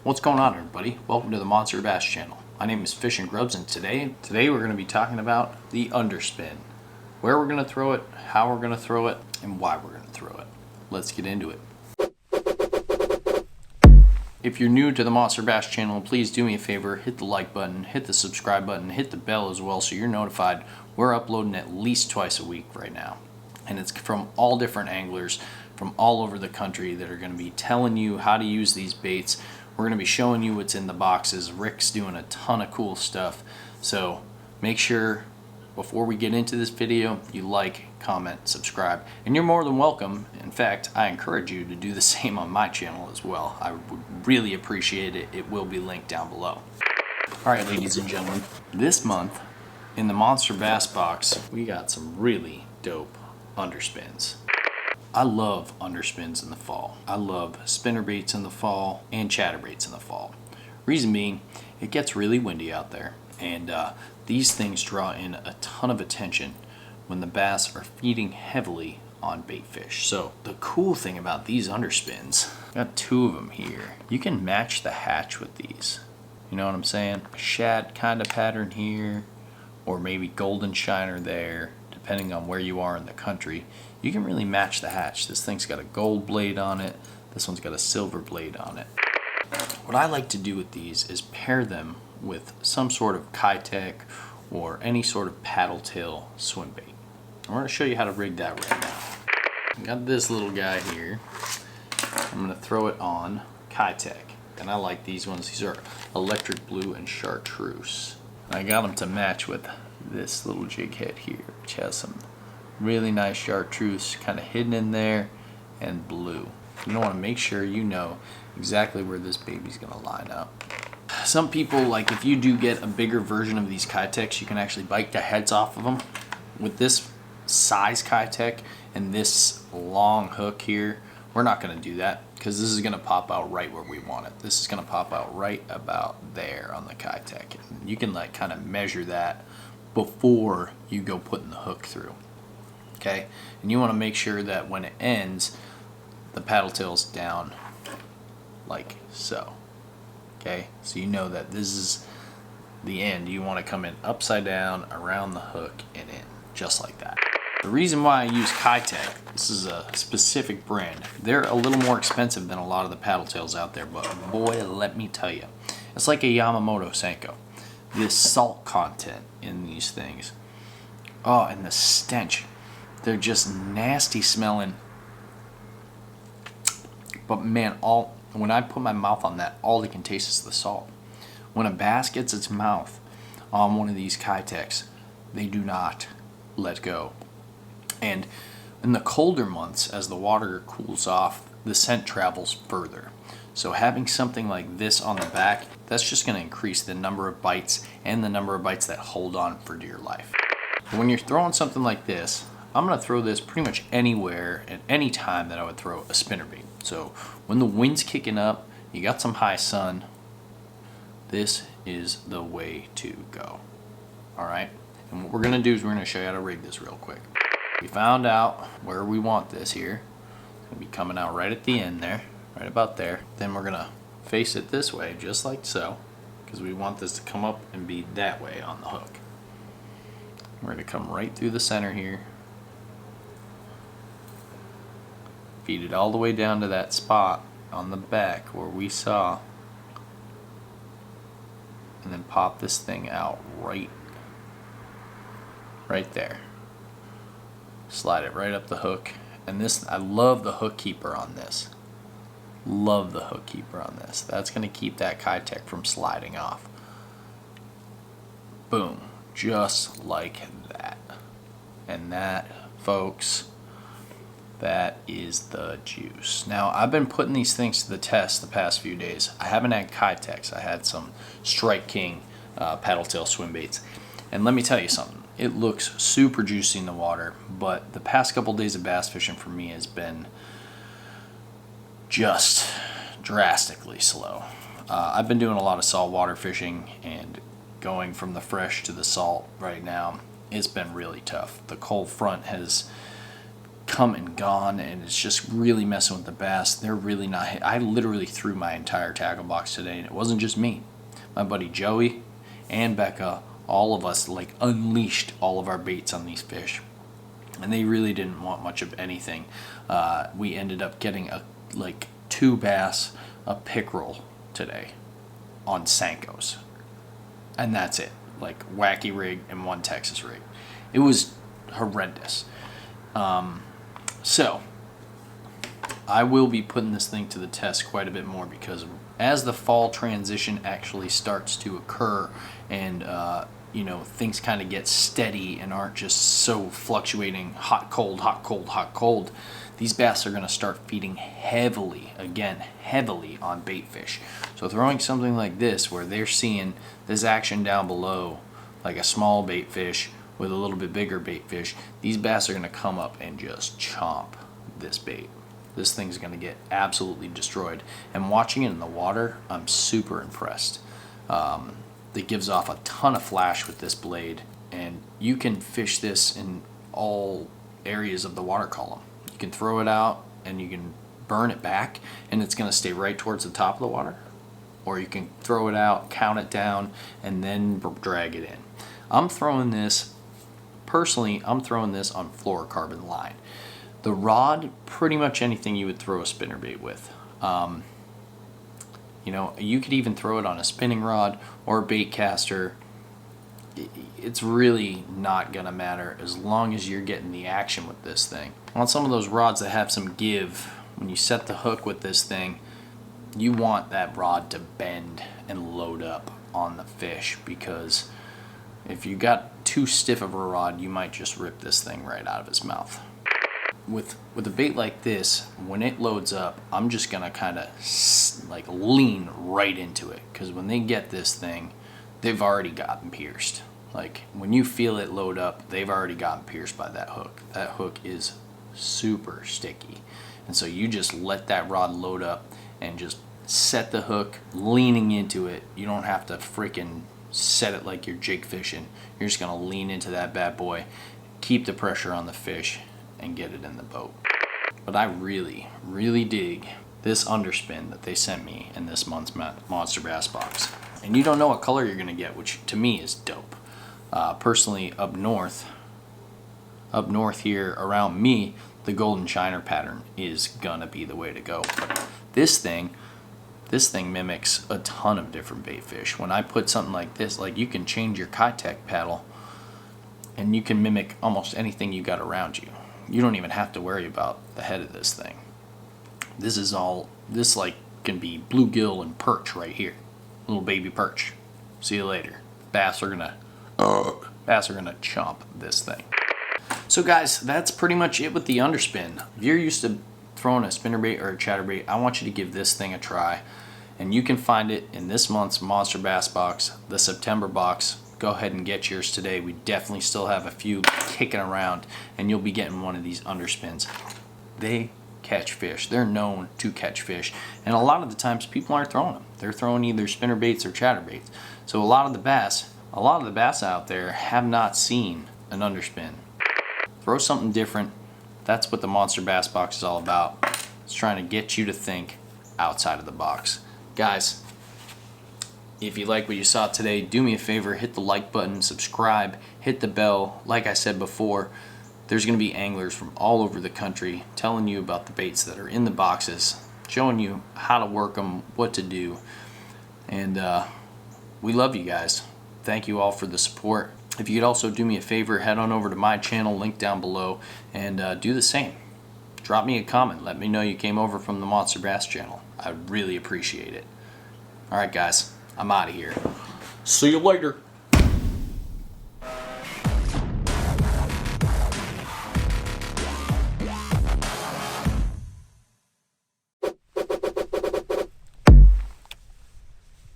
What's going on, everybody? Welcome to the Monster Bass channel. My name is Fish and Grubs, and today we're going to be talking about the underspin. Where we're going to throw it, how we're going to throw it, and why we're going to throw it. Let's get into it. If you're new to the Monster Bass channel, please do me a favor, hit the like button, hit the subscribe button, hit the bell as well so you're notified. We're uploading at least twice a week right now. And it's from all different anglers from all over the country that are going to be telling you how to use these baits. We're going to be showing you what's in the boxes. Rick's doing a ton of cool stuff. So make sure before we get into this video, you like, comment, subscribe, and you're more than welcome. In fact, I encourage you to do the same on my channel as well. I would really appreciate it. It will be linked down below. All right, ladies and gentlemen, this month in the Monster Bass box, we got some really dope underspins. I love underspins in the fall. I love spinnerbaits in the fall and chatterbaits in the fall. Reason being, it gets really windy out there, and these things draw in a ton of attention when the bass are feeding heavily on bait fish. So the cool thing about these underspins, got two of them here. You can match the hatch with these. You know what I'm saying? Shad kind of pattern here, or maybe golden shiner there, depending on where you are in the country. You can really match the hatch. This thing's got a gold blade on it. This one's got a silver blade on it. What I like to do with these is pair them with some sort of Kitech or any sort of paddle tail swim bait. I'm going to show you how to rig that right now. I got this little guy here. I'm going to throw it on Kitech. And I like these ones. These are electric blue and chartreuse. I got them to match with this little jig head here, which has some really nice chartreuse kind of hidden in there, and blue. You want to make sure you know exactly where this baby's going to line up. Some people, like if you do get a bigger version of these Kitechs, you can actually bite the heads off of them. With this size Kitech and this long hook here, we're not going to do that because this is going to pop out right where we want it. This is going to pop out right about there on the Kitech. And you can like kind of measure that before you go putting the hook through. Okay, and you want to make sure that when it ends, the paddle tail's down like so. Okay, so you know that this is the end. You want to come in upside down around the hook and in, just like that. The reason why I use Kitech, this is a specific brand. They're a little more expensive than a lot of the paddle tails out there, but boy, let me tell you, it's like a Yamamoto Senko. This salt content in these things, oh, and the stench. They're just nasty smelling. But man, when I put my mouth on that, all it can taste is the salt. When a bass gets its mouth on one of these Kitechs, they do not let go. And in the colder months, as the water cools off, the scent travels further. So having something like this on the back, that's just going to increase the number of bites and the number of bites that hold on for dear life. But when you're throwing something like this, I'm going to throw this pretty much anywhere at any time that I would throw a spinnerbait. So when the wind's kicking up, you got some high sun, this is the way to go. Alright? And what we're going to do is we're going to show you how to rig this real quick. We found out where we want this here. It's going to be coming out right at the end there, right about there. Then we're going to face it this way, just like so, because we want this to come up and be that way on the hook. We're going to come right through the center here. Feed it all the way down to that spot on the back where we saw, and then pop this thing out right there. Slide it right up the hook, and this, I love the hook keeper on this. Love the hook keeper on this. That's going to keep that Kitech from sliding off. Boom, just like that. And that, folks, that is the juice. Now, I've been putting these things to the test the past few days. I haven't had Kitechs. I had some Strike King paddle tail swim baits. And let me tell you something. It looks super juicy in the water, but the past couple days of bass fishing for me has been just drastically slow. I've been doing a lot of saltwater fishing, and going from the fresh to the salt right now, it's been really tough. The cold front has come and gone, and it's just really messing with the bass. They're really not. I literally threw my entire tackle box today, and it wasn't just me. My buddy Joey and Becca, all of us like unleashed all of our baits on these fish, and they really didn't want much of anything. We ended up getting like 2 bass, a pickerel today on Sankos, and that's it. Like wacky rig and 1 Texas rig. It was horrendous. So I will be putting this thing to the test quite a bit more, because as the fall transition actually starts to occur, and you know, things kind of get steady and aren't just so fluctuating hot cold hot cold hot cold, these bass are going to start feeding heavily on bait fish. So throwing something like this, where they're seeing this action down below, like a small bait fish with a little bit bigger bait fish, these bass are going to come up and just chomp this bait. This thing's going to get absolutely destroyed. And watching it in the water, I'm super impressed. It gives off a ton of flash with this blade, and you can fish this in all areas of the water column. You can throw it out and you can burn it back, and it's going to stay right towards the top of the water. Or you can throw it out, count it down, and then drag it in. I'm throwing this on fluorocarbon line. The rod, pretty much anything you would throw a spinnerbait with. You know, you could even throw it on a spinning rod or a bait caster. It's really not gonna matter as long as you're getting the action with this thing. On some of those rods that have some give, when you set the hook with this thing, you want that rod to bend and load up on the fish, because if you got too stiff of a rod, you might just rip this thing right out of his mouth. With a bait like this, when it loads up, I'm just gonna kind of like lean right into it, because when they get this thing, they've already gotten pierced. Like when you feel it load up, they've already gotten pierced by that hook. That hook is super sticky, and so you just let that rod load up and just set the hook leaning into it. You don't have to freaking set it like you're jig fishing. You're just gonna lean into that bad boy, keep the pressure on the fish, and get it in the boat. But I really, really dig this underspin that they sent me in this month's Monster Bass box. And you don't know what color you're gonna get, which to me is dope. Personally, up north here around me, the golden shiner pattern is gonna be the way to go. But this thing mimics a ton of different bait fish. When I put something like this, like you can change your Kitech paddle and you can mimic almost anything you got around you. You don't even have to worry about the head of this thing. This like can be bluegill and perch right here. Little baby perch. See you later. Bass are gonna chomp this thing. So guys, that's pretty much it with the underspin. If you're used to throwing a spinnerbait or a chatterbait, I want you to give this thing a try. And you can find it in this month's Monster Bass box, the September box. Go ahead and get yours today. We definitely still have a few kicking around, and you'll be getting one of these underspins. They catch fish. They're known to catch fish, and a lot of the times people aren't throwing them. They're throwing either spinnerbaits or chatterbaits. So a lot of the bass out there have not seen an underspin. Throw something different. That's what the Monster Bass box is all about. It's trying to get you to think outside of the box. Guys, if you like what you saw today, do me a favor, hit the like button, subscribe, hit the bell. Like I said before, there's going to be anglers from all over the country telling you about the baits that are in the boxes, showing you how to work them, what to do. And we love you guys. Thank you all for the support. If you could also do me a favor, head on over to my channel, link down below, and do the same. Drop me a comment. Let me know you came over from the Monster Bass channel. I'd really appreciate it. All right, guys. I'm out of here. See you later.